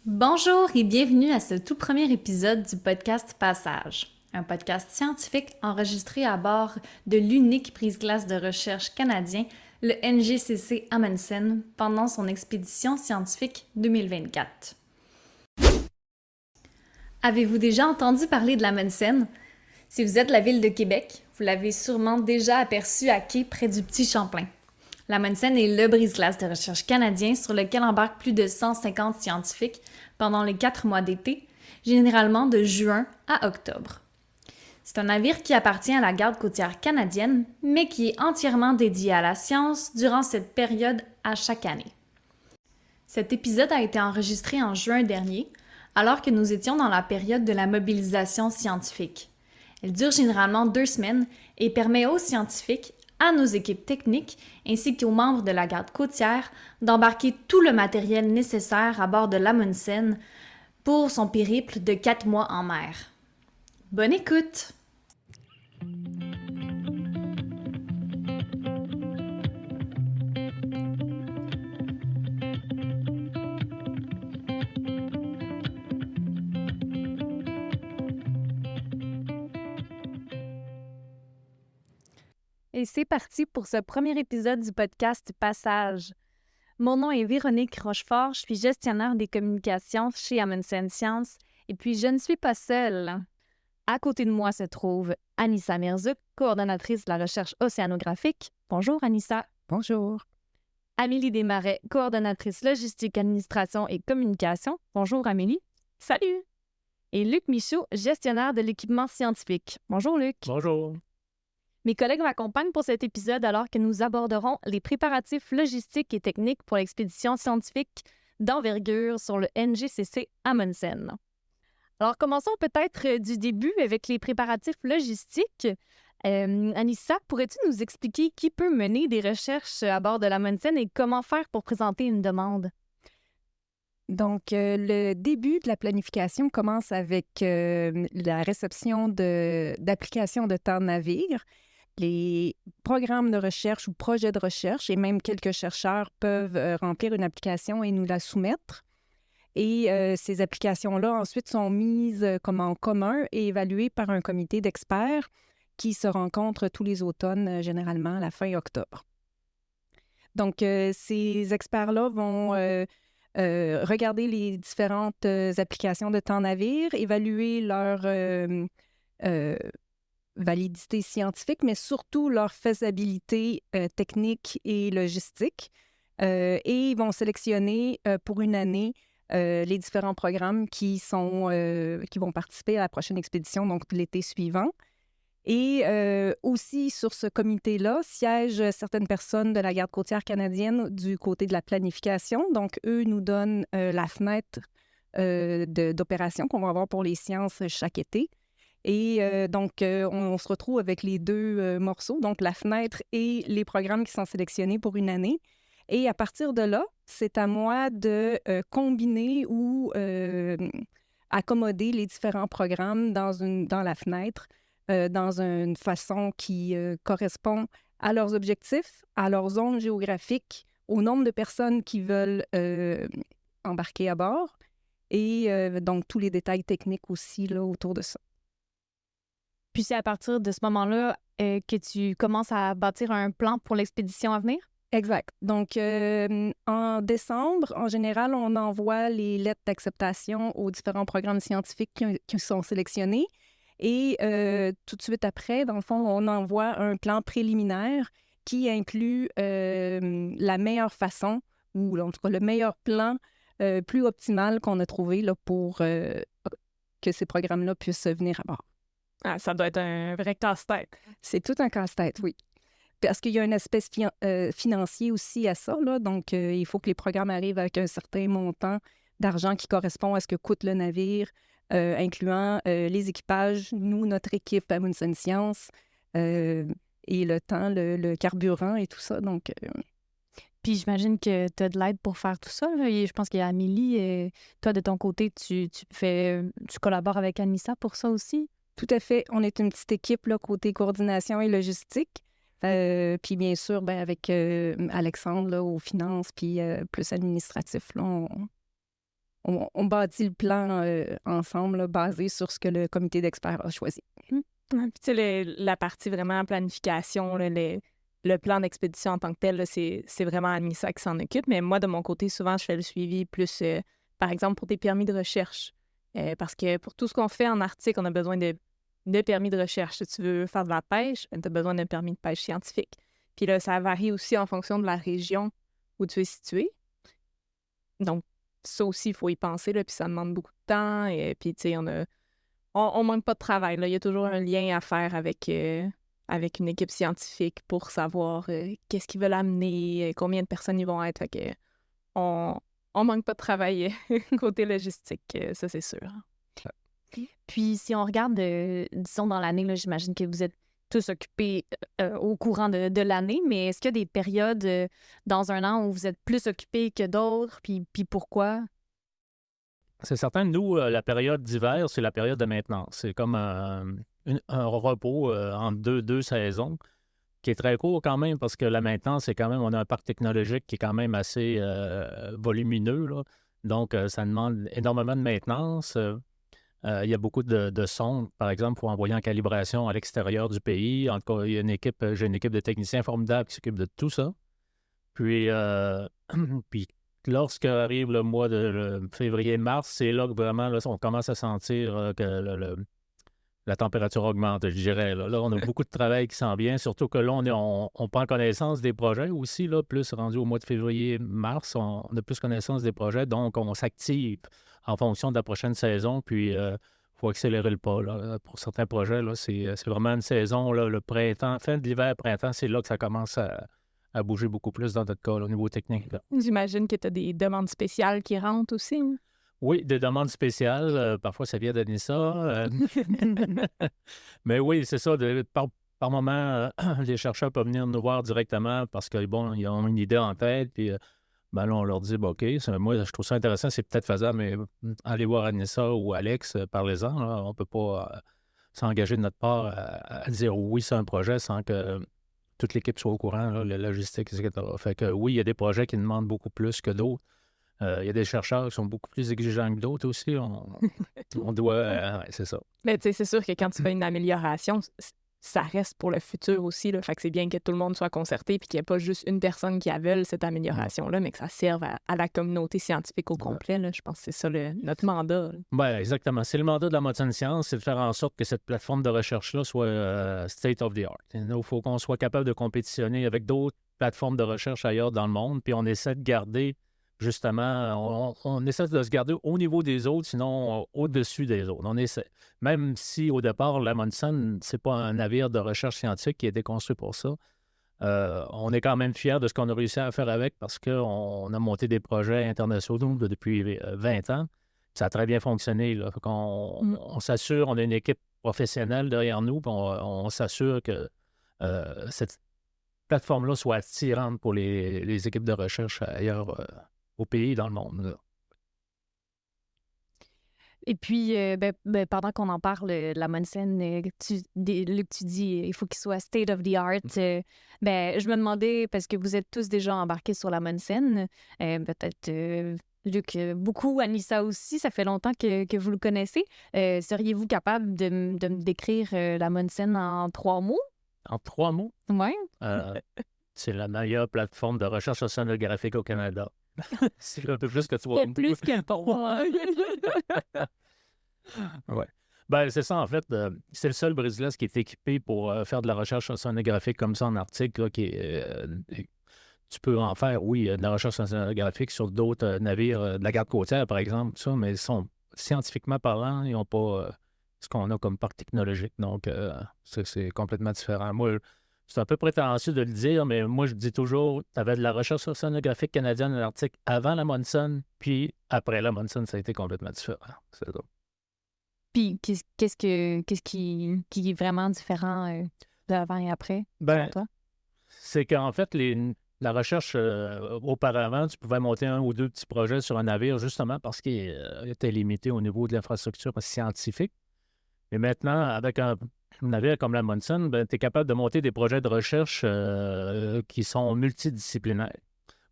Bonjour et bienvenue à ce tout premier épisode du podcast Passage, un podcast scientifique enregistré à bord de l'unique brise-glace de recherche canadien, le NGCC Amundsen, pendant son expédition scientifique 2024. Avez-vous déjà entendu parler de l'Amundsen? Si vous êtes de la ville de Québec, vous l'avez sûrement déjà aperçu à quai près du Petit Champlain. L'Amundsen est le brise-glace de recherche canadien sur lequel embarquent plus de 150 scientifiques pendant les 4 mois d'été, généralement de juin à octobre. C'est un navire qui appartient à la garde côtière canadienne, mais qui est entièrement dédié à la science durant cette période à chaque année. Cet épisode a été enregistré en juin dernier, alors que nous étions dans la période de la mobilisation scientifique. Elle dure généralement 2 semaines et permet aux scientifiques, à nos équipes techniques ainsi qu'aux membres de la garde côtière d'embarquer tout le matériel nécessaire à bord de l'Amundsen pour son périple de 4 mois en mer. Bonne écoute! Et c'est parti pour ce premier épisode du podcast Passage. Mon nom est Véronique Rochefort, je suis gestionnaire des communications chez Amundsen Science et puis je ne suis pas seule. À côté de moi se trouve Anissa Merzouk, coordonnatrice de la recherche océanographique. Bonjour Anissa. Bonjour. Amélie Desmarais, coordonnatrice logistique, administration et communication. Bonjour Amélie. Salut! Et Luc Michaud, gestionnaire de l'équipement scientifique. Bonjour Luc. Bonjour! Mes collègues m'accompagnent pour cet épisode alors que nous aborderons les préparatifs logistiques et techniques pour l'expédition scientifique d'envergure sur le NGCC Amundsen. Alors, commençons peut-être du début avec les préparatifs logistiques. Anissa, pourrais-tu nous expliquer qui peut mener des recherches à bord de l'Amundsen et comment faire pour présenter une demande? Donc, le début de la planification commence avec la réception d'applications de temps de navire. Les programmes de recherche ou projets de recherche et même quelques chercheurs peuvent remplir une application et nous la soumettre. Et ces applications-là, ensuite, sont mises comme en commun et évaluées par un comité d'experts qui se rencontre tous les automnes, généralement à la fin octobre. Donc, ces experts-là vont regarder les différentes applications de temps navire, évaluer leur validité scientifique, mais surtout leur faisabilité technique et logistique. Et ils vont sélectionner pour une année les différents programmes qui vont participer à la prochaine expédition, donc l'été suivant. Et aussi, sur ce comité-là, siègent certaines personnes de la garde côtière canadienne du côté de la planification. Donc, eux nous donnent la fenêtre d'opération qu'on va avoir pour les sciences chaque été. Et on se retrouve avec les deux morceaux, donc la fenêtre et les programmes qui sont sélectionnés pour une année. Et à partir de là, c'est à moi de combiner ou accommoder les différents programmes dans la fenêtre dans une façon qui correspond à leurs objectifs, à leur zone géographique, au nombre de personnes qui veulent embarquer à bord et donc tous les détails techniques aussi là, autour de ça. Puis c'est à partir de ce moment-là que tu commences à bâtir un plan pour l'expédition à venir? Exact. Donc, en décembre, en général, on envoie les lettres d'acceptation aux différents programmes scientifiques qui sont sélectionnés. Et tout de suite après, dans le fond, on envoie un plan préliminaire qui inclut la meilleure façon, ou en tout cas le meilleur plan plus optimal qu'on a trouvé là, pour que ces programmes-là puissent venir à bord. Ah, ça doit être un vrai casse-tête. C'est tout un casse-tête, oui. Parce qu'il y a un aspect financier aussi à ça, là. Donc, il faut que les programmes arrivent avec un certain montant d'argent qui correspond à ce que coûte le navire, incluant les équipages, nous, notre équipe Amundsen Science, et le temps, le carburant et tout ça. Donc, Puis j'imagine que tu as de l'aide pour faire tout ça, là. Et je pense qu'il y a Amélie. Toi, de ton côté, tu collabores avec Anissa pour ça aussi? tout à fait, on est une petite équipe là, côté coordination et logistique. Puis bien sûr, avec Alexandre là, aux finances, puis plus administratif, là, on bâtit le plan ensemble, là, basé sur ce que le comité d'experts a choisi. Ouais, puis tu sais, la partie vraiment planification, là, le plan d'expédition en tant que tel, là, c'est vraiment Anissa qui s'en occupe. Mais moi, de mon côté, souvent, je fais le suivi plus, par exemple, pour des permis de recherche. Parce que pour tout ce qu'on fait en Arctique, on a besoin de permis de recherche. Si tu veux faire de la pêche, tu as besoin d'un permis de pêche scientifique. Puis là, ça varie aussi en fonction de la région où tu es situé. Donc, ça aussi, il faut y penser, là, puis ça demande beaucoup de temps. Et puis, tu sais, on manque pas de travail, là. Il y a toujours un lien à faire avec une équipe scientifique pour savoir qu'est-ce qu'ils veulent amener, combien de personnes ils vont être. Fait que on manque pas de travail côté logistique, ça, c'est sûr. Puis, si on regarde, disons, dans l'année, là, j'imagine que vous êtes tous occupés au courant de l'année, mais est-ce qu'il y a des périodes dans un an où vous êtes plus occupés que d'autres, puis pourquoi? C'est certain, nous, la période d'hiver, c'est la période de maintenance. C'est comme un repos entre deux saisons, qui est très court quand même, parce que la maintenance, c'est quand même, on a un parc technologique qui est quand même assez volumineux, là. Donc, ça demande énormément de maintenance. Il y a beaucoup de sondes, par exemple, pour envoyer en calibration à l'extérieur du pays. En tout cas, j'ai une équipe de techniciens formidables qui s'occupe de tout ça. Puis, puis lorsque arrive le mois de février-mars, c'est là que vraiment, là, on commence à sentir que la température augmente, je dirais. Là, on a beaucoup de travail qui s'en vient, surtout que là, on prend connaissance des projets aussi, là, plus rendu au mois de février-mars, on a plus connaissance des projets, donc on s'active en fonction de la prochaine saison, puis il faut accélérer le pas. Là. Pour certains projets, là, c'est vraiment une saison, là, le printemps, fin de l'hiver, printemps, c'est là que ça commence à bouger beaucoup plus dans notre cas, là, au niveau technique. Là. J'imagine que tu as des demandes spéciales qui rentrent aussi, hein? Oui, des demandes spéciales. Parfois, ça vient d'Anissa. Mais oui, c'est ça. Par moment, les chercheurs peuvent venir nous voir directement parce que, bon, ils ont une idée en tête. Puis, ben là, on leur dit, ben, OK, moi, je trouve ça intéressant, c'est peut-être faisable, mais allez voir Anissa ou Alex, parlez-en. Là. On ne peut pas s'engager de notre part à dire oui, c'est un projet sans que toute l'équipe soit au courant, là, la logistique, etc. Fait que oui, il y a des projets qui demandent beaucoup plus que d'autres. Il y a des chercheurs qui sont beaucoup plus exigeants que d'autres aussi. On doit... ouais, c'est ça. Mais tu sais, c'est sûr que quand tu fais une amélioration, ça reste pour le futur aussi, là. Fait que c'est bien que tout le monde soit concerté puis qu'il n'y ait pas juste une personne qui aveugle cette amélioration-là, mais que ça serve à la communauté scientifique au complet, là. Je pense que c'est ça notre mandat. Oui, exactement. C'est le mandat de la Mountain Science, c'est de faire en sorte que cette plateforme de recherche-là soit state of the art. Il faut qu'on soit capable de compétitionner avec d'autres plateformes de recherche ailleurs dans le monde, puis on essaie de garder... Justement, on essaie de se garder au niveau des autres, sinon au-dessus des autres. On essaie. Même si au départ, l'Amundsen, c'est pas un navire de recherche scientifique qui a été construit pour ça, on est quand même fiers de ce qu'on a réussi à faire avec parce qu'on a monté des projets internationaux depuis 20 ans. Ça a très bien fonctionné. Là. On s'assure, on a une équipe professionnelle derrière nous, puis on s'assure que cette plateforme-là soit attirante pour les équipes de recherche ailleurs au pays et dans le monde. Là. Et puis, pendant qu'on en parle, l'Amundsen, Luc, tu dis il faut qu'il soit state of the art. Je me demandais, parce que vous êtes tous déjà embarqués sur l'Amundsen, peut-être Luc, beaucoup, Anissa aussi, ça fait longtemps que vous le connaissez. Seriez-vous capable de me décrire l'Amundsen en 3 mots? En 3 mots? Oui. C'est la meilleure plateforme de recherche océanographique au Canada. C'est un peu plus que 3 mots. C'est plus que 3. Oui. Ben, c'est ça, en fait. C'est le seul Brislas qui est équipé pour faire de la recherche océanographique comme ça en Arctique. Là, tu peux en faire, oui, de la recherche océanographique sur d'autres navires de la garde côtière, par exemple, ça, mais scientifiquement parlant, ils n'ont pas ce qu'on a comme parc technologique. Donc, c'est complètement différent. Moi, c'est un peu prétentieux de le dire, mais moi, je dis toujours, tu avais de la recherche océanographique canadienne en Arctique avant la Monson, puis après la Monson, ça a été complètement différent. C'est ça. Puis, qu'est-ce qui est vraiment différent d'avant et après, selon toi? C'est qu'en fait, la recherche, auparavant, tu pouvais monter 1 ou 2 petits projets sur un navire, justement parce qu'il était limité au niveau de l'infrastructure scientifique. Et maintenant, avec un navire comme la Monson, tu es capable de monter des projets de recherche qui sont multidisciplinaires.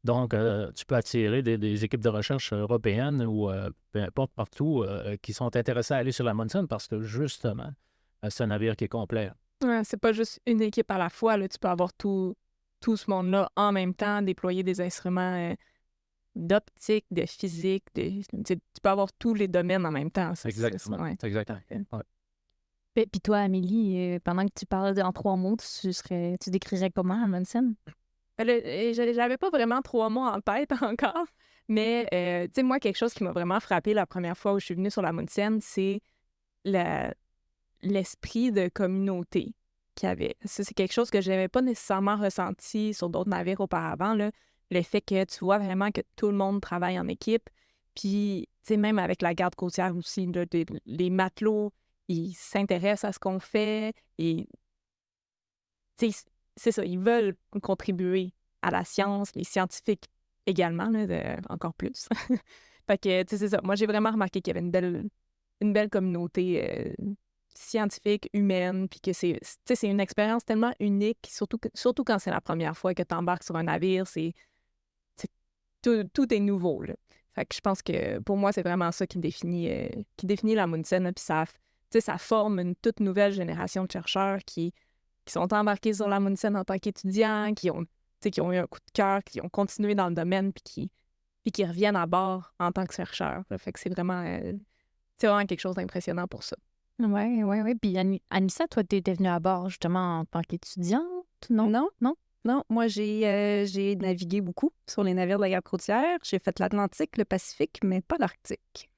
Donc, tu peux attirer des équipes de recherche européennes ou peu importe partout qui sont intéressées à aller sur l'Amundsen parce que justement, c'est un navire qui est complet. Ouais, c'est pas juste une équipe à la fois, là. Tu peux avoir tout ce monde-là en même temps, déployer des instruments d'optique, de physique, tu peux avoir tous les domaines en même temps. Exactement. Ouais. Exactement. Ouais. Puis toi, Amélie, pendant que tu parles en 3 mots, tu décrirais comment Amundsen? J'avais pas vraiment 3 mois en tête encore, mais tu sais, moi, quelque chose qui m'a vraiment frappé la première fois où je suis venue sur l'Amundsen, c'est l'esprit de communauté qu'il y avait. Ça, c'est quelque chose que je n'avais pas nécessairement ressenti sur d'autres navires auparavant, là. Le fait que tu vois vraiment que tout le monde travaille en équipe. Puis, tu sais, même avec la garde côtière aussi, là, les matelots, ils s'intéressent à ce qu'on fait. Et, tu sais, c'est ça, ils veulent contribuer à la science, les scientifiques également, là, encore plus. Fait que, tu sais, c'est ça. Moi, j'ai vraiment remarqué qu'il y avait une belle communauté scientifique, humaine, puis que c'est une expérience tellement unique, surtout quand c'est la première fois que tu embarques sur un navire, tout est nouveau, là. Fait que je pense que pour moi, c'est vraiment ça qui définit l'Amundsen, là, puis ça forme une toute nouvelle génération de chercheurs qui sont embarqués sur l'Amundsen en tant qu'étudiants, qui ont eu un coup de cœur, qui ont continué dans le domaine, puis qui reviennent à bord en tant que chercheurs. Là. Fait que c'est vraiment quelque chose d'impressionnant pour ça. Oui. Puis Anissa, toi, tu étais venue à bord justement en tant qu'étudiante, non? Non, moi, j'ai navigué beaucoup sur les navires de la garde côtière. J'ai fait l'Atlantique, le Pacifique, mais pas l'Arctique.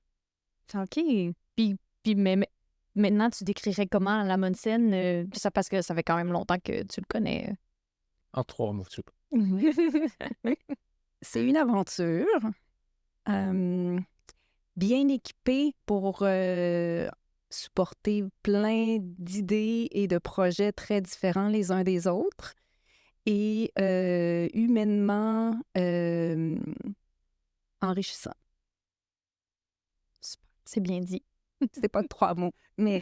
OK. Puis maintenant, tu décrirais comment l'Amundsen, ça parce que ça fait quand même longtemps que tu le connais. En 3 mots, tu peux. C'est une aventure bien équipée pour supporter plein d'idées et de projets très différents les uns des autres et humainement enrichissant. Super. C'est bien dit. C'est pas 3 mots, mais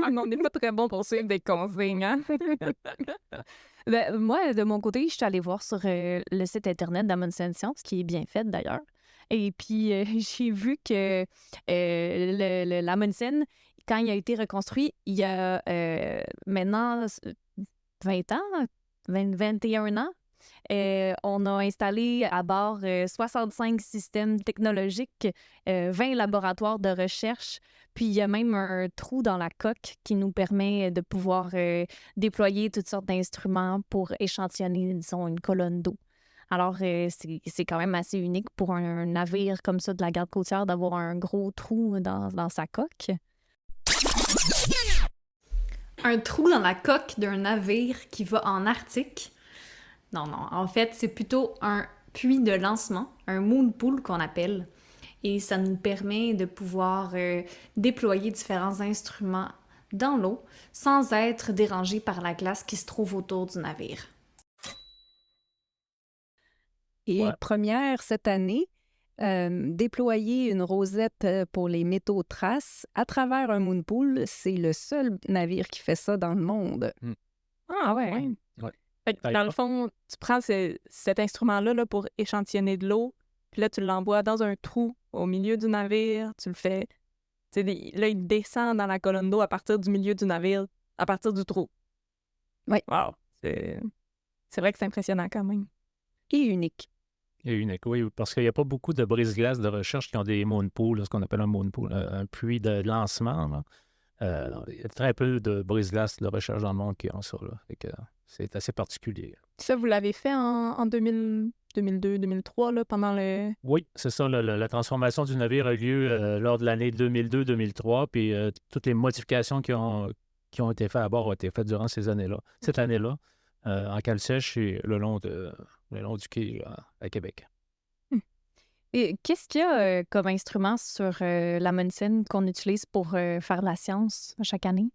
On n'est pas très bon pour suivre des consignes, hein? Ben, moi, de mon côté, je suis allée voir sur le site Internet d'Amundsen Science, qui est bien fait d'ailleurs. Et puis, j'ai vu que l'Amundsen, quand il a été reconstruit, il y a maintenant 20 ans, 21 ans, on a installé à bord 65 systèmes technologiques, 20 laboratoires de recherche, puis il y a même un trou dans la coque qui nous permet de pouvoir déployer toutes sortes d'instruments pour échantillonner, disons, une colonne d'eau. Alors, c'est quand même assez unique pour un navire comme ça de la garde côtière d'avoir un gros trou dans sa coque. Un trou dans la coque d'un navire qui va en Arctique? Non. En fait, c'est plutôt un puits de lancement, un moon pool qu'on appelle. Et ça nous permet de pouvoir déployer différents instruments dans l'eau sans être dérangé par la glace qui se trouve autour du navire. Et première cette année, déployer une rosette pour les métaux traces à travers un moonpool, c'est le seul navire qui fait ça dans le monde. Ah ouais. Fait que, dans le fond, tu prends cet instrument-là là, pour échantillonner de l'eau, puis là, tu l'envoies dans un trou au milieu du navire, tu le fais... Là, il descend dans la colonne d'eau à partir du milieu du navire, à partir du trou. Oui. Wow! C'est vrai que c'est impressionnant quand même. Et unique. Et unique, oui, parce qu'il n'y a pas beaucoup de brise-glace de recherche qui ont des moonpools, ce qu'on appelle un moonpool, un puits de lancement. Là. Il y a très peu de brise-glace de recherche dans le monde qui ont ça. Là. C'est assez particulier. Ça, vous l'avez fait en 2002, 2003, là, pendant le... Oui, c'est ça. La transformation du navire a eu lieu lors de l'année 2002-2003, puis toutes les modifications qui ont été faites à bord ont été faites durant ces années-là. Cette année-là, en cale sèche et le long du quai là, à Québec. Et qu'est-ce qu'il y a comme instrument sur l'Amundsen qu'on utilise pour faire de la science chaque année?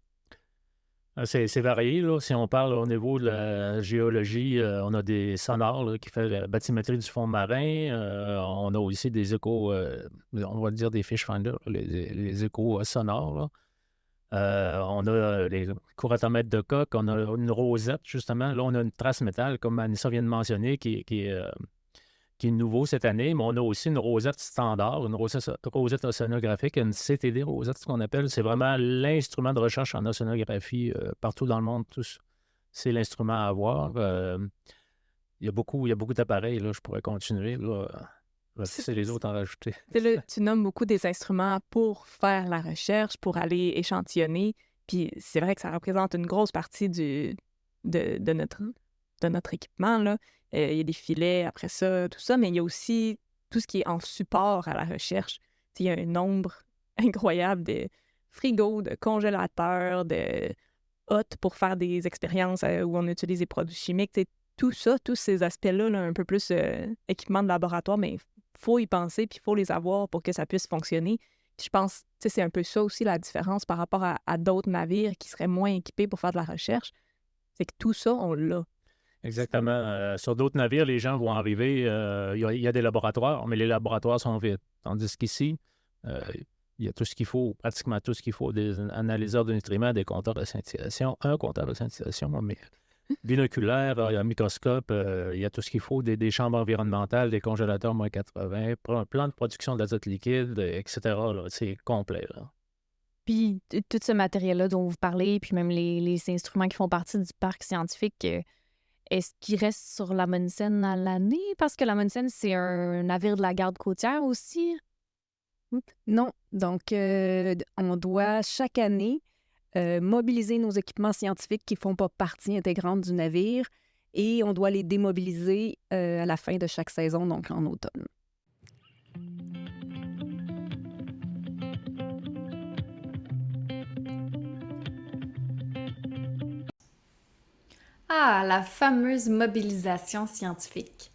C'est varié. Là. Si on parle au niveau de la géologie, on a des sonars là, qui font la bathymétrie du fond marin. On a aussi des échos, on va dire des fish finders, les échos sonores. Là. On a les couratomètres de coque, on a une rosette, justement. Là, on a une trace métal, comme Anissa vient de mentionner, qui qui est nouveau cette année, mais on a aussi une rosette standard, une rosette océanographique, une CTD rosette, ce qu'on appelle. C'est vraiment l'instrument de recherche en océanographie partout dans le monde. C'est l'instrument à avoir. Il y a beaucoup d'appareils, là, je pourrais continuer. Là, c'est les autres en rajouter. Tu nommes beaucoup des instruments pour faire la recherche, pour aller échantillonner. Puis c'est vrai que ça représente une grosse partie de notre équipement, là. Il y a des filets après ça, tout ça, mais il y a aussi tout ce qui est en support à la recherche. Il y a un nombre incroyable de frigos, de congélateurs, de hottes pour faire des expériences où on utilise des produits chimiques. Tout ça, tous ces aspects-là, là, un peu plus équipement de laboratoire, mais il faut y penser puis il faut les avoir pour que ça puisse fonctionner. Puis je pense, c'est un peu ça aussi la différence par rapport à d'autres navires qui seraient moins équipés pour faire de la recherche. C'est que tout ça, on l'a. Exactement. Sur d'autres navires, les gens vont arriver, il y a des laboratoires, mais les laboratoires sont vides. Tandis qu'ici, il y a tout ce qu'il faut, pratiquement tout ce qu'il faut, des analyseurs de nutriments, des compteurs de scintillation, un compteur de scintillation, mais binoculaire, il y a un microscope, il y a tout ce qu'il faut, des chambres environnementales, des congélateurs moins 80, un plan de production d'azote liquide, etc. là. C'est complet, là. Puis tout ce matériel-là dont vous parlez, puis même les instruments qui font partie du parc scientifique, est-ce qu'ils restent sur l'Amundsen à l'année? Parce que l'Amundsen, c'est un navire de la garde côtière aussi. Non. Donc, on doit chaque année mobiliser nos équipements scientifiques qui ne font pas partie intégrante du navire et on doit les démobiliser à la fin de chaque saison, donc en automne. Ah, la fameuse mobilisation scientifique.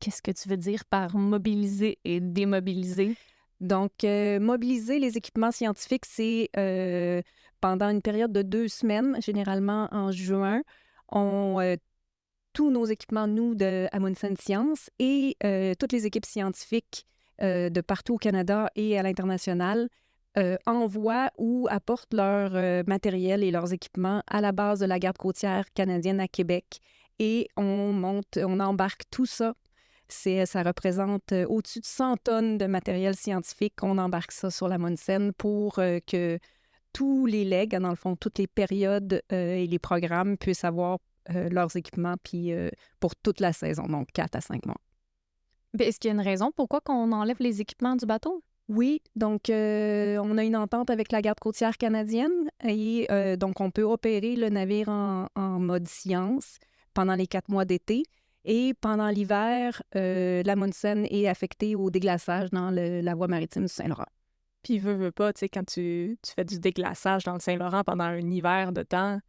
Qu'est-ce que tu veux dire par mobiliser et démobiliser? Donc, mobiliser les équipements scientifiques, c'est pendant une période de 2 semaines, généralement en juin, tous nos équipements, nous, de Amundsen Science et toutes les équipes scientifiques de partout au Canada et à l'international envoient ou apportent leur matériel et leurs équipements à la base de la garde côtière canadienne à Québec et on embarque tout ça. Ça représente au-dessus de 100 tonnes de matériel scientifique. On embarque ça sur l'Amundsen pour que tous les legs, dans le fond, toutes les périodes et les programmes puissent avoir leurs équipements puis pour toute la saison, donc 4 à 5 mois. Ben, est-ce qu'il y a une raison pourquoi on enlève les équipements du bateau? Oui, donc on a une entente avec la garde côtière canadienne et donc on peut opérer le navire en mode science pendant les 4 mois d'été. Et pendant l'hiver, l'Amundsen est affectée au déglaçage dans la voie maritime du Saint-Laurent. Puis, veux pas, tu sais, quand tu fais du déglaçage dans le Saint-Laurent pendant un hiver de temps,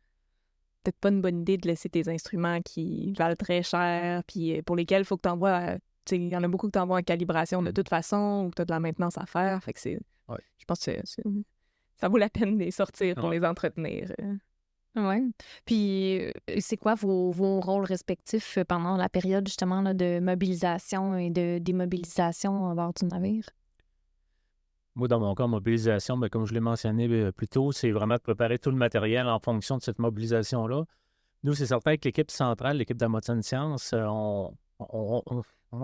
peut-être pas une bonne idée de laisser tes instruments qui valent très cher, puis pour lesquels il faut que tu envoies, tu sais, il y en a beaucoup que tu envoies en calibration de toute façon, ou que tu as de la maintenance à faire. Fait que je pense que ça vaut la peine de les sortir pour les entretenir. Oui. Puis, c'est quoi vos rôles respectifs pendant la période, justement, là, de mobilisation et de démobilisation à bord du navire? Moi, dans mon cas, mobilisation, bien, comme je l'ai mentionné plus tôt, c'est vraiment de préparer tout le matériel en fonction de cette mobilisation-là. Nous, c'est certain que l'équipe centrale, l'équipe d'Amundsen Science, on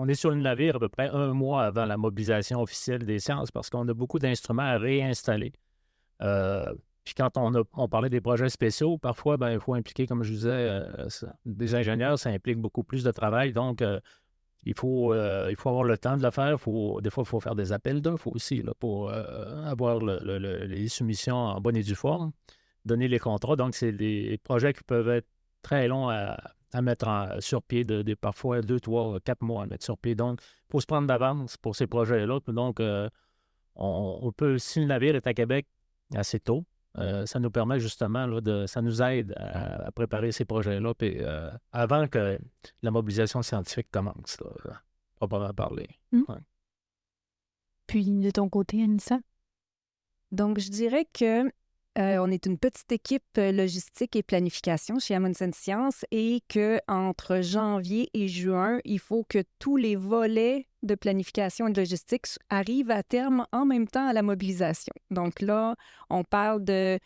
est sur le navire à peu près 1 mois avant la mobilisation officielle des sciences parce qu'on a beaucoup d'instruments à réinstaller. Puis quand on parlait des projets spéciaux, parfois, il faut impliquer, comme je disais, des ingénieurs, ça implique beaucoup plus de travail. Donc, il faut avoir le temps de le faire. Des fois, il faut faire des appels d'offres aussi là, pour avoir les soumissions en bonne et due forme, donner les contrats. Donc, c'est des projets qui peuvent être très longs à mettre sur pied, parfois 2, 3, 4 mois à mettre sur pied. Donc, il faut se prendre d'avance pour ces projets-là. Donc, on peut, si le navire est à Québec assez tôt, ça nous permet justement, là, ça nous aide à préparer ces projets-là puis, avant que la mobilisation scientifique commence, là, proprement parler. Ouais. Puis, de ton côté, Anissa? Donc, je dirais que on est une petite équipe logistique et planification chez Amundsen Sciences et qu'entre janvier et juin, il faut que tous les volets de planification et de logistique arrivent à terme en même temps à la mobilisation. Donc là, on parle de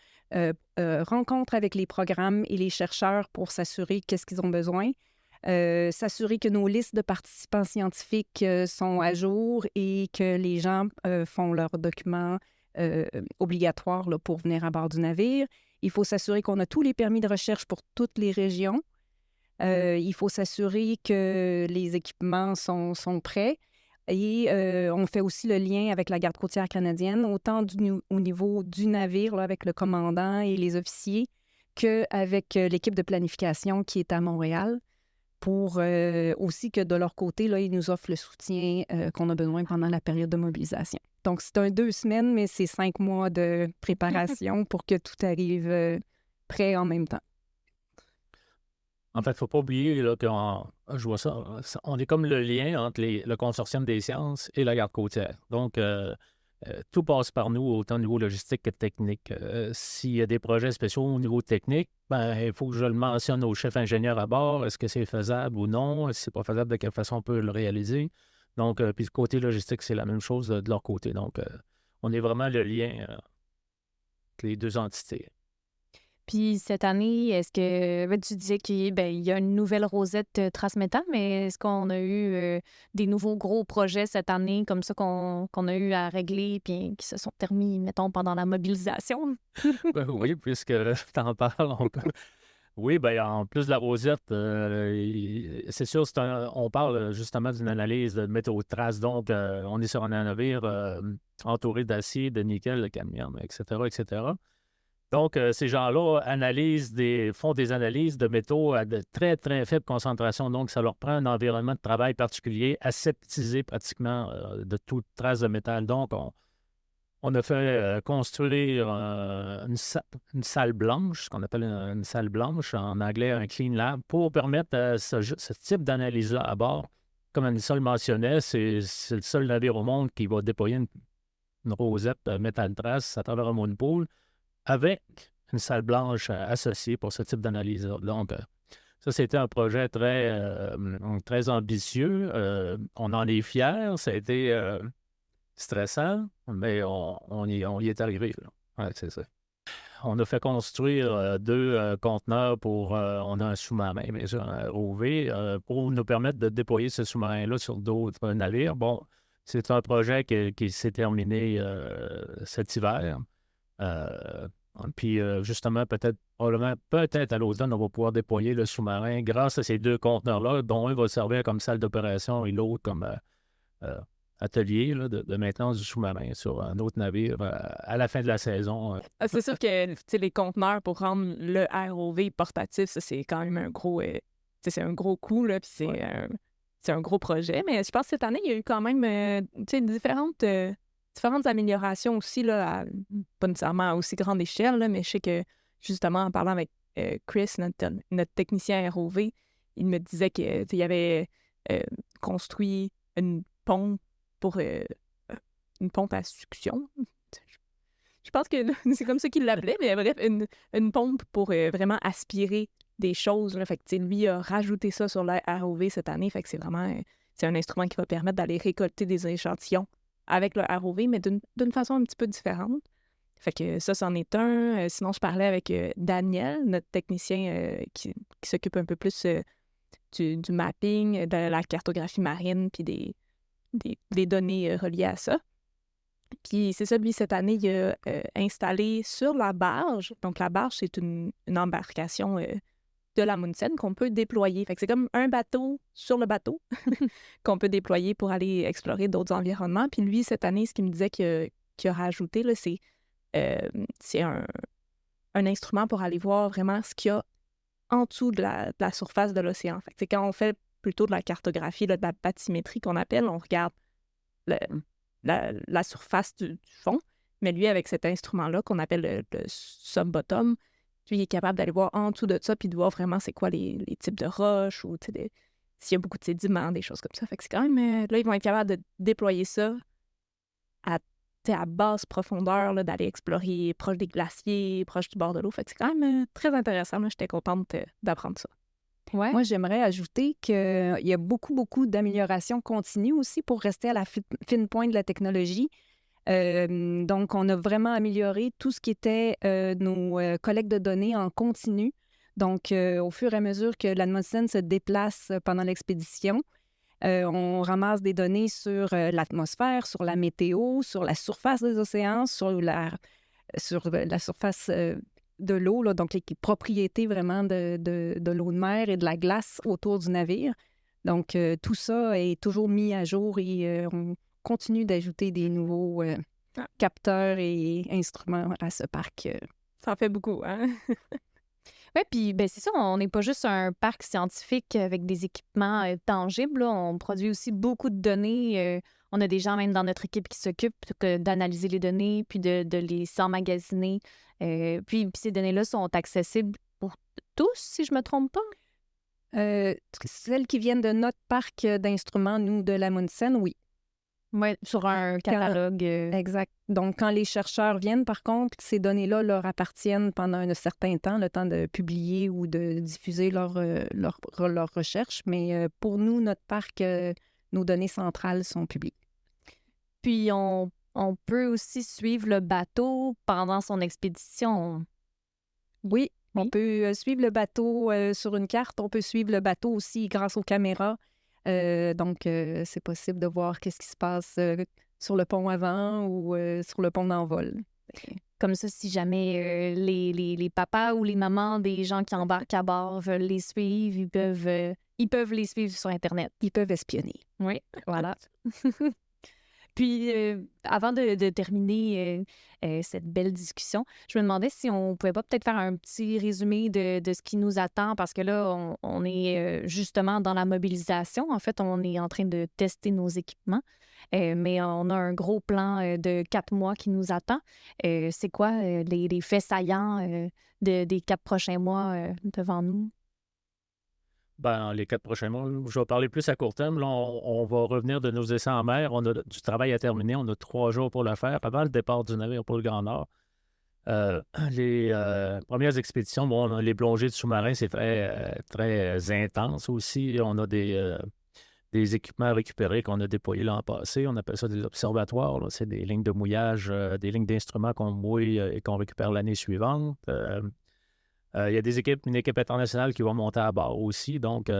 rencontres avec les programmes et les chercheurs pour s'assurer qu'est-ce qu'ils ont besoin, s'assurer que nos listes de participants scientifiques sont à jour et que les gens font leurs documents obligatoires là, pour venir à bord du navire. Il faut s'assurer qu'on a tous les permis de recherche pour toutes les régions. Il faut s'assurer que les équipements sont prêts. Et on fait aussi le lien avec la garde côtière canadienne, autant au niveau du navire, là, avec le commandant et les officiers, qu'avec l'équipe de planification qui est à Montréal, pour aussi que de leur côté, là, ils nous offrent le soutien qu'on a besoin pendant la période de mobilisation. Donc, c'est 2 semaines, mais c'est 5 mois de préparation pour que tout arrive prêt en même temps. En fait, il ne faut pas oublier là, je vois ça, on est comme le lien entre le consortium des sciences et la garde côtière. Donc, tout passe par nous, autant au niveau logistique que technique. S'il y a des projets spéciaux au niveau technique, il faut que je le mentionne au chef ingénieur à bord. Est-ce que c'est faisable ou non? Si ce n'est pas faisable, de quelle façon on peut le réaliser? Donc, puis côté logistique, c'est la même chose de leur côté. Donc, on est vraiment le lien entre les deux entités. Puis cette année, est-ce que tu disais qu'il y a une nouvelle rosette Transmétal, mais est-ce qu'on a eu des nouveaux gros projets cette année comme ça qu'on a eu à régler puis qui se sont terminés, mettons, pendant la mobilisation? Oui, puisque tu en parles, oui, en plus de la rosette, c'est sûr, on parle justement d'une analyse de métaux de traces. Donc, on est sur un navire entouré d'acier, de nickel, de cadmium, etc., etc. Donc, ces gens-là font des analyses de métaux à de très, très faibles concentrations. Donc, ça leur prend un environnement de travail particulier, aseptisé pratiquement de toute trace de métal. Donc, on a fait construire une salle blanche, ce qu'on appelle une salle blanche, en anglais un clean lab, pour permettre ce type d'analyse-là à bord. Comme Anissa le mentionnait, c'est le seul navire au monde qui va déployer une rosette métal trace à travers un monopool avec une salle blanche associée pour ce type d'analyse-là. Donc, ça, c'était un projet très ambitieux. On en est fiers. Ça a été stressant, mais on y est arrivé. Ouais, c'est ça. On a fait construire 2 conteneurs on a un sous-marin, bien sûr, un ROV, pour nous permettre de déployer ce sous-marin-là sur d'autres navires. Bon, c'est un projet qui s'est terminé cet hiver. Puis justement, peut-être à l'automne, on va pouvoir déployer le sous-marin grâce à ces 2 conteneurs-là, dont un va servir comme salle d'opération et l'autre comme atelier là, de maintenance du sous-marin sur un autre navire à la fin de la saison. C'est sûr que les conteneurs pour rendre le ROV portatif, ça, c'est quand même un gros, c'est un gros coût, là, puis c'est un gros projet. Mais je pense que cette année, il y a eu quand même différentes améliorations aussi, là, pas nécessairement à aussi grande échelle, là, mais je sais que, justement, en parlant avec Chris, notre technicien ROV, il me disait qu'il avait construit une pompe pour une pompe à succion. Je pense que c'est comme ça qu'il l'appelait, mais bref, une pompe pour vraiment aspirer des choses. Là. Fait que, lui a rajouté ça sur la ROV cette année. Fait que c'est vraiment c'est un instrument qui va permettre d'aller récolter des échantillons avec le ROV, mais d'une façon un petit peu différente. Fait que ça, c'en est un. Sinon, je parlais avec Daniel, notre technicien qui s'occupe un peu plus du mapping, de la cartographie marine, puis des données reliées à ça. Puis c'est ça, lui, cette année, il a installé sur la barge. Donc, la barge, c'est une embarcation de l'Amundsen qu'on peut déployer. Fait que c'est comme un bateau sur le bateau qu'on peut déployer pour aller explorer d'autres environnements. Puis lui, cette année, ce qu'il me disait qu'il a rajouté, là, c'est un instrument pour aller voir vraiment ce qu'il y a en dessous de la surface de l'océan. Fait que c'est quand on fait plutôt de la cartographie, là, de la bathymétrie qu'on appelle, on regarde la surface du fond. Mais lui, avec cet instrument-là qu'on appelle le sub-bottom, lui, il est capable d'aller voir en dessous de ça puis de voir vraiment c'est quoi les types de roches ou s'il y a beaucoup de sédiments, des choses comme ça. Fait que c'est quand même... là, ils vont être capables de déployer ça à à basse profondeur, là, d'aller explorer proche des glaciers, proche du bord de l'eau. Fait que c'est quand même très intéressant. Là. J'étais contente d'apprendre ça. Ouais. Moi, j'aimerais ajouter qu'il y a beaucoup, beaucoup d'améliorations continues aussi pour rester à la fine pointe de la technologie. Donc, on a vraiment amélioré tout ce qui était nos collectes de données en continu. Donc, au fur et à mesure que l'Amundsen se déplace pendant l'expédition, on ramasse des données sur l'atmosphère, sur la météo, sur la surface des océans, sur la surface de l'eau, là, donc les propriétés vraiment de l'eau de mer et de la glace autour du navire. Donc, tout ça est toujours mis à jour et on continue d'ajouter des nouveaux capteurs et instruments à ce parc. Ça en fait beaucoup, hein? Oui, puis ben, c'est ça, on n'est pas juste un parc scientifique avec des équipements tangibles. Là. On produit aussi beaucoup de données. On a des gens même dans notre équipe qui s'occupent d'analyser les données, puis de les emmagasiner. Puis ces données-là sont accessibles pour tous, si je me trompe pas. Celles qui viennent de notre parc d'instruments, nous, de l'Amundsen, oui. Oui, sur un catalogue. Exact. Donc, quand les chercheurs viennent, par contre, ces données-là leur appartiennent pendant un certain temps, le temps de publier ou de diffuser leur recherche. Mais pour nous, notre parc, nos données centrales sont publiées. Puis, on peut aussi suivre le bateau pendant son expédition. Oui, on peut suivre le bateau sur une carte. On peut suivre le bateau aussi grâce aux caméras. Donc, c'est possible de voir qu'est-ce qui se passe sur le pont avant ou sur le pont d'envol. Comme ça, si jamais les papas ou les mamans des gens qui embarquent à bord veulent les suivre, ils peuvent les suivre sur Internet. Ils peuvent espionner. Oui, voilà. Puis, avant de terminer cette belle discussion, je me demandais si on pouvait pas peut-être faire un petit résumé de ce qui nous attend, parce que là, on est justement dans la mobilisation. En fait, on est en train de tester nos équipements, mais on a un gros plan de 4 mois qui nous attend. C'est quoi les faits saillants des 4 prochains mois devant nous? Ben, les 4 prochains mois, je vais parler plus à court terme. Là, on va revenir de nos essais en mer. On a du travail à terminer. On a 3 jours pour le faire avant le départ du navire pour le Grand Nord. Les premières expéditions, bon, les plongées de sous-marins, c'est très intense aussi. On a des équipements à récupérer qu'on a déployés l'an passé. On appelle ça des observatoires. Là. C'est des lignes de mouillage, des lignes d'instruments qu'on mouille et qu'on récupère l'année suivante. Il y a une équipe internationale qui va monter à bord aussi. Donc,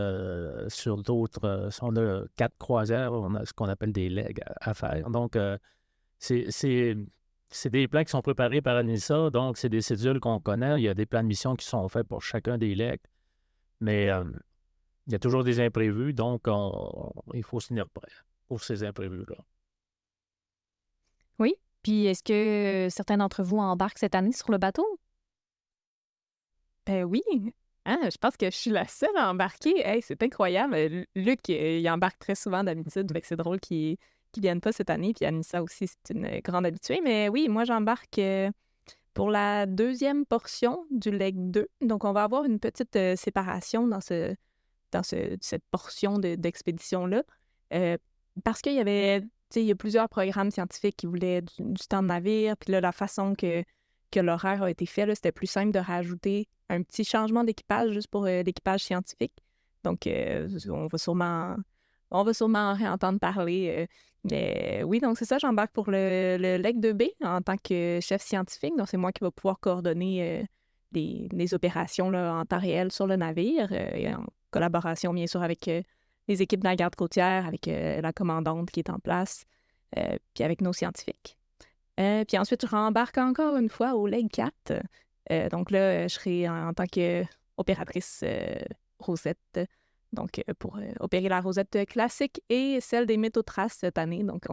sur d'autres, on a 4 croisières, on a ce qu'on appelle des legs à faire. Donc, c'est des plans qui sont préparés par ANISA. Donc, c'est des cédules qu'on connaît. Il y a des plans de mission qui sont faits pour chacun des legs. Mais il y a toujours des imprévus. Donc, il faut se tenir prêt pour ces imprévus-là. Oui. Puis, est-ce que certains d'entre vous embarquent cette année sur le bateau? Oui. Ah, je pense que je suis la seule à embarquer. Hey, c'est incroyable. Luc, il embarque très souvent d'habitude. Fait que c'est drôle qu'il ne vienne pas cette année. Puis Anissa aussi, c'est une grande habituée. Mais oui, moi, j'embarque pour la 2e portion du leg 2. Donc, on va avoir une petite séparation dans cette portion d'expédition-là. Parce qu'il y avait, tu sais, il y a plusieurs programmes scientifiques qui voulaient du temps de navire. Puis là, la façon que l'horaire a été fait, là, c'était plus simple de rajouter un petit changement d'équipage juste pour l'équipage scientifique. Donc, on va sûrement en réentendre parler. Mais oui, donc c'est ça, j'embarque pour le leg 2B en tant que chef scientifique. Donc, c'est moi qui va pouvoir coordonner les opérations là, en temps réel sur le navire et en collaboration, bien sûr, avec les équipes de la garde côtière, avec la commandante qui est en place, puis avec nos scientifiques. Puis ensuite, je rembarque encore une fois au leg 4. Donc là, je serai en tant qu'opératrice Rosette. Donc, pour opérer la Rosette classique et celle des méthotraces cette année. Donc,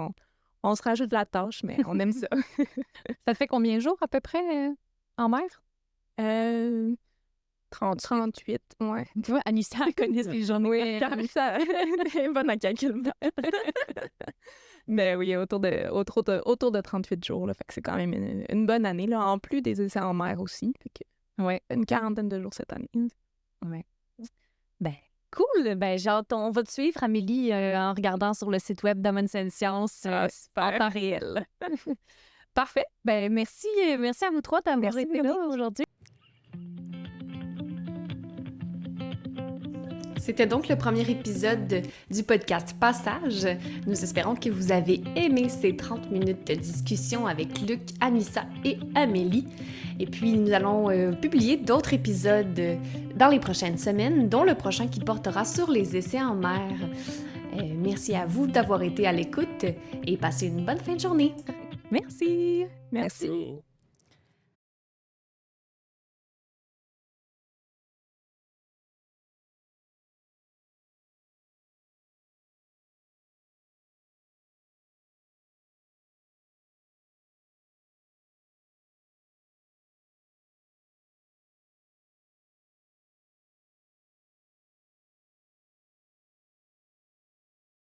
on se rajoute de la tâche, mais on aime ça. Ça fait combien de jours à peu près en mer? 38, ouais. Tu vois, Anissa, elle connaît ses journées. Oui, Anissa, elle est bonne à calculer. Mais oui, autour de 38 jours. Là, fait que c'est quand même une bonne année, là, en plus des essais en mer aussi. Fait que, Ouais. une 40aine de jours cette année. Ouais. Ben, Cool! Ben, j'ai hâte, on va te suivre, Amélie, en regardant sur le site web d'Amundsen Science en Super. temps réel. Parfait. Ben, merci à vous trois d'avoir Merci, été là Véronique. aujourd'hui. C'était donc le premier épisode du podcast Passage. Nous espérons que vous avez aimé ces 30 minutes de discussion avec Luc, Anissa et Amélie. Et puis, nous allons publier d'autres épisodes dans les prochaines semaines, dont le prochain qui portera sur les essais en mer. Merci à vous d'avoir été à l'écoute et passez une bonne fin de journée. Merci! Merci. Merci.